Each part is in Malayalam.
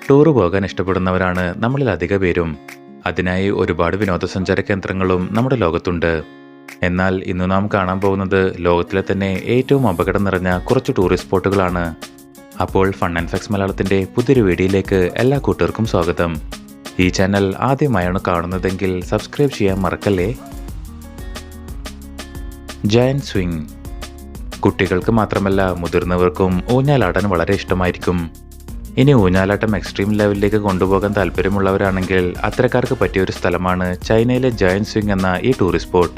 ടൂർ പോകാൻ ഇഷ്ടപ്പെടുന്നവരാണ് നമ്മളിൽ അധിക പേരും. അതിനായി ഒരുപാട് വിനോദസഞ്ചാര കേന്ദ്രങ്ങളും നമ്മുടെ ലോകത്തുണ്ട്. എന്നാൽ ഇന്ന് നാം കാണാൻ പോകുന്നത് ലോകത്തിലെ തന്നെ ഏറ്റവും അപകടം നിറഞ്ഞ കുറച്ച് ടൂറിസ്റ്റ് സ്പോട്ടുകളാണ്. അപ്പോൾ ഫൺ ആൻഡ് ഫാക്ട്സ് മലയാളത്തിൻ്റെ പുതിയൊരു വീഡിയോയിലേക്ക് എല്ലാ കൂട്ടുകാർക്കും സ്വാഗതം. ഈ ചാനൽ ആദ്യമായാണ് കാണുന്നതെങ്കിൽ സബ്സ്ക്രൈബ് ചെയ്യാൻ മറക്കല്ലേ. Giant swing. കുട്ടികൾക്ക് മാത്രമല്ല മുതിർന്നവർക്കും ഊഞ്ഞാലാടാൻ വളരെ ഇഷ്ടമായിരിക്കും. ഇനി ഊഞ്ഞാലാട്ടം എക്സ്ട്രീം ലെവലിലേക്ക് കൊണ്ടുപോകാൻ താല്പര്യമുള്ളവരാണെങ്കിൽ അത്തരക്കാർക്ക് പറ്റിയ ഒരു സ്ഥലമാണ് ചൈനയിലെ ജയന്റ് സ്വിംഗ് എന്ന ഈ ടൂറിസ്റ്റ് സ്പോട്ട്.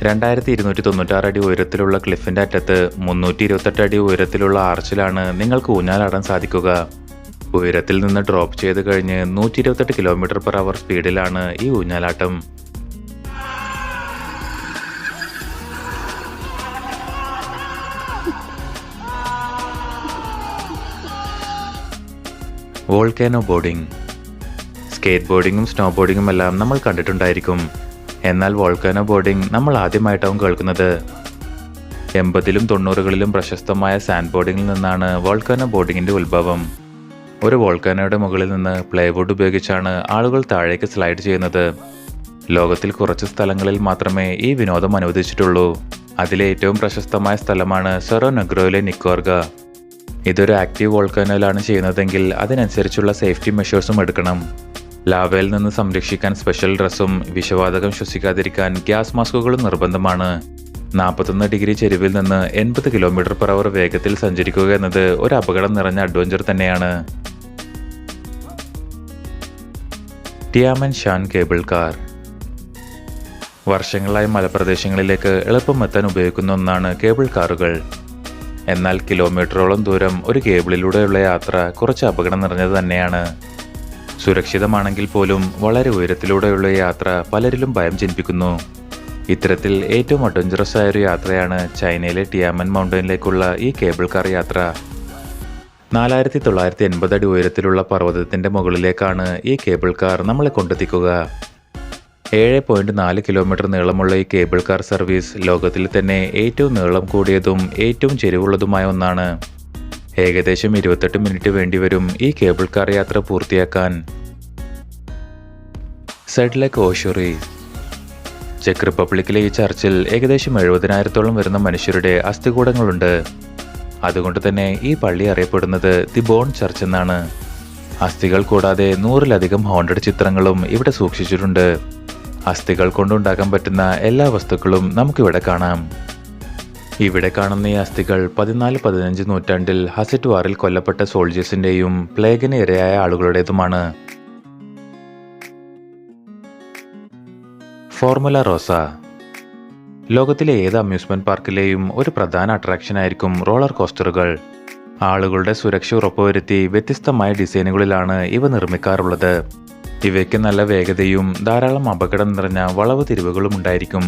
2296 അടി ഉയരത്തിലുള്ള ക്ലിഫിൻ്റെ അറ്റത്ത് 328 അടി ഉയരത്തിലുള്ള ആർച്ചിലാണ് നിങ്ങൾക്ക് ഊഞ്ഞാലാടാൻ സാധിക്കുക. ഉയരത്തിൽ നിന്ന് ഡ്രോപ്പ് ചെയ്ത് കഴിഞ്ഞ് 128 km/h സ്പീഡിലാണ് ഈ ഊഞ്ഞാലാട്ടം. Volcano boarding. സ്കേറ്റ് ബോർഡിങ്ങും സ്നോ ബോർഡിങ്ങും എല്ലാം നമ്മൾ കണ്ടിട്ടുണ്ടായിരിക്കും. എന്നാൽ വോൾക്കാനോ ബോർഡിംഗ് നമ്മൾ ആദ്യമായിട്ടാവും കേൾക്കുന്നത്. 80ലും 90കളിലും പ്രശസ്തമായ സാൻഡ് ബോർഡിങ്ങിൽ നിന്നാണ് വോൾക്കാനോ ബോർഡിങ്ങിൻ്റെ ഉത്ഭവം. ഒരു വോൾക്കാനോയുടെ മുകളിൽ നിന്ന് പ്ലൈവുഡ് ഉപയോഗിച്ചാണ് ആളുകൾ താഴേക്ക് സ്ലൈഡ് ചെയ്യുന്നത്. ലോകത്തിൽ കുറച്ച് സ്ഥലങ്ങളിൽ മാത്രമേ ഈ വിനോദം അനുവദിച്ചിട്ടുള്ളൂ. അതിലെ ഏറ്റവും പ്രശസ്തമായ സ്ഥലമാണ് സെറോ നെഗ്രോയിലെ നിക്കോർഗ. ഇതൊരു ആക്റ്റീവ് വോൾക്കാനോയിലാണ് ചെയ്യുന്നതെങ്കിൽ അതിനനുസരിച്ചുള്ള സേഫ്റ്റി മെഷേഴ്സും എടുക്കണം. ലാവയിൽ നിന്ന് സംരക്ഷിക്കാൻ സ്പെഷ്യൽ ഡ്രസ്സും വിഷവാതകം ശ്വസിക്കാതിരിക്കാൻ ഗ്യാസ് മാസ്കുകളും നിർബന്ധമാണ്. 41 ഡിഗ്രി ചെരിവിൽ നിന്ന് 80 km/h വേഗത്തിൽ സഞ്ചരിക്കുക എന്നത് ഒരു അപകടം നിറഞ്ഞ അഡ്വഞ്ചർ തന്നെയാണ്. ടിയാമൻ ഷാൻ കേബിൾ കാർ. വർഷങ്ങളായി മലപ്രദേശങ്ങളിലേക്ക് എളുപ്പം എത്താൻ ഉപയോഗിക്കുന്ന ഒന്നാണ് കേബിൾ കാറുകൾ. എന്നാൽ കിലോമീറ്ററോളം ദൂരം ഒരു കേബിളിലൂടെയുള്ള യാത്ര കുറച്ച് അപകടം നിറഞ്ഞത് തന്നെയാണ്. സുരക്ഷിതമാണെങ്കിൽ പോലും വളരെ ഉയരത്തിലൂടെയുള്ള യാത്ര പലരിലും ഭയം ജനിപ്പിക്കുന്നു. ഇത്തരത്തിൽ ഏറ്റവും അഡ്വഞ്ചറസ് ആയ ഒരു യാത്രയാണ് ചൈനയിലെ ടിയാമൻ മൗണ്ടനിലേക്കുള്ള ഈ കേബിൾ കാർ യാത്ര. 4980 അടി ഉയരത്തിലുള്ള പർവ്വതത്തിൻ്റെ മുകളിലേക്കാണ് ഈ കേബിൾ കാർ നമ്മളെ കൊണ്ടെത്തിക്കുക. 7.4 കിലോമീറ്റർ നീളമുള്ള ഈ കേബിൾ കാർ സർവീസ് ലോകത്തിൽ തന്നെ ഏറ്റവും നീളം കൂടിയതും ഏറ്റവും ചെരിവുള്ളതുമായ ഒന്നാണ്. ഏകദേശം 28 മിനിറ്റ് വേണ്ടിവരും ഈ കേബിൾ കാർ യാത്ര പൂർത്തിയാക്കാൻ. സെഡ് ലേക്ക് ഓഷുറി. ചെക്ക് റിപ്പബ്ലിക്കിലെ ഈ ചർച്ചിൽ ഏകദേശം 70,000-ഓളം വരുന്ന മനുഷ്യരുടെ അസ്ഥികൂടങ്ങളുണ്ട്. അതുകൊണ്ട് തന്നെ ഈ പള്ളി അറിയപ്പെടുന്നത് ദി ബോൺ ചർച്ച് എന്നാണ്. അസ്ഥികൾ കൂടാതെ 100-ലധികം ഹോണ്ടഡ് ചിത്രങ്ങളും ഇവിടെ സൂക്ഷിച്ചിട്ടുണ്ട്. അസ്ഥികൾ കൊണ്ടുണ്ടാക്കാൻ പറ്റുന്ന എല്ലാ വസ്തുക്കളും നമുക്കിവിടെ കാണാം. ഇവിടെ കാണുന്ന ഈ അസ്ഥികൾ 14-15 നൂറ്റാണ്ടിൽ ഹസിറ്റ് വാറിൽ കൊല്ലപ്പെട്ട സോൾജേഴ്സിൻ്റെയും പ്ലേഗിന് ഇരയായ ആളുകളുടേതുമാണ്. ഫോർമുല റോസ. ലോകത്തിലെ ഏത് അമ്യൂസ്മെന്റ് പാർക്കിലെയും ഒരു പ്രധാന അട്രാക്ഷനായിരിക്കും റോളർ കോസ്റ്ററുകൾ. ആളുകളുടെ സുരക്ഷ ഉറപ്പുവരുത്തി വ്യത്യസ്തമായ ഡിസൈനുകളിലാണ് ഇവ നിർമ്മിക്കാറുള്ളത്. ഇവയ്ക്ക് നല്ല വേഗതയും ധാരാളം അപകടം നിറഞ്ഞ വളവ് തിരിവുകളും ഉണ്ടായിരിക്കും.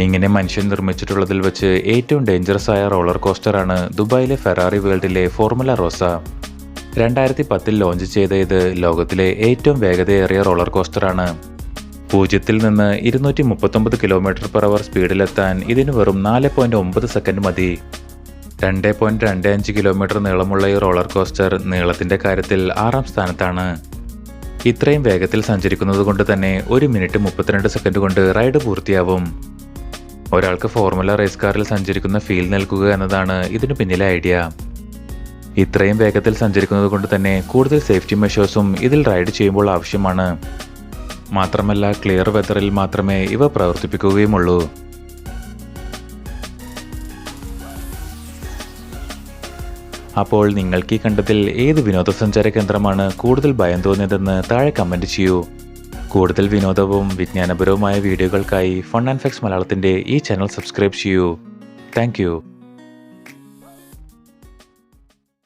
ഇങ്ങനെ മനുഷ്യൻ നിർമ്മിച്ചിട്ടുള്ളതിൽ വെച്ച് ഏറ്റവും ഡേഞ്ചറസ് ആയ റോളർ കോസ്റ്ററാണ് ദുബായിലെ ഫെറാറി വേൾഡിലെ ഫോർമുല റോസ. 2010 ലോഞ്ച് ചെയ്ത ഇത് ലോകത്തിലെ ഏറ്റവും വേഗതയേറിയ റോളർ കോസ്റ്ററാണ്. 0-ൽ നിന്ന് 239 km/h സ്പീഡിലെത്താൻ ഇതിന് വെറും 4.9 സെക്കൻഡ് മതി. 2.25 കിലോമീറ്റർ നീളമുള്ള ഈ റോളർ കോസ്റ്റർ നീളത്തിന്റെ കാര്യത്തിൽ 6ാം സ്ഥാനത്താണ്. ഇത്രയും വേഗത്തിൽ സഞ്ചരിക്കുന്നത് കൊണ്ട് തന്നെ 1 മിനിറ്റ് 32 സെക്കൻഡ് കൊണ്ട് റൈഡ് പൂർത്തിയാവും. ഒരാൾക്ക് ഫോർമുല റേസ് കാറിൽ സഞ്ചരിക്കുന്ന ഫീൽ നൽകുക എന്നതാണ് ഇതിനു പിന്നിലെ ഐഡിയ. ഇത്രയും വേഗത്തിൽ സഞ്ചരിക്കുന്നത് കൊണ്ട് തന്നെ കൂടുതൽ സേഫ്റ്റി മെഷേഴ്സും ഇതിൽ റൈഡ് ചെയ്യുമ്പോൾ ആവശ്യമാണ്. മാത്രമല്ല ക്ലിയർ വെതറിൽ മാത്രമേ ഇവ പ്രവർത്തിപ്പിക്കുകയുമുള്ളൂ. അപ്പോൾ നിങ്ങൾക്ക് ഈ കണ്ടതിൽ ഏത് വിനോദസഞ്ചാര കേന്ദ്രമാണ് കൂടുതൽ ഭയം തോന്നിയതെന്ന് താഴെ കമൻറ്റ് ചെയ്യൂ. കൂടുതൽ വിനോദവും വിജ്ഞാനപരവുമായ വീഡിയോകൾക്കായി ഫൺ ആൻഡ് ഫാക്ട്സ് മലയാളത്തിൻ്റെ ഈ ചാനൽ സബ്സ്ക്രൈബ് ചെയ്യൂ. Thank you.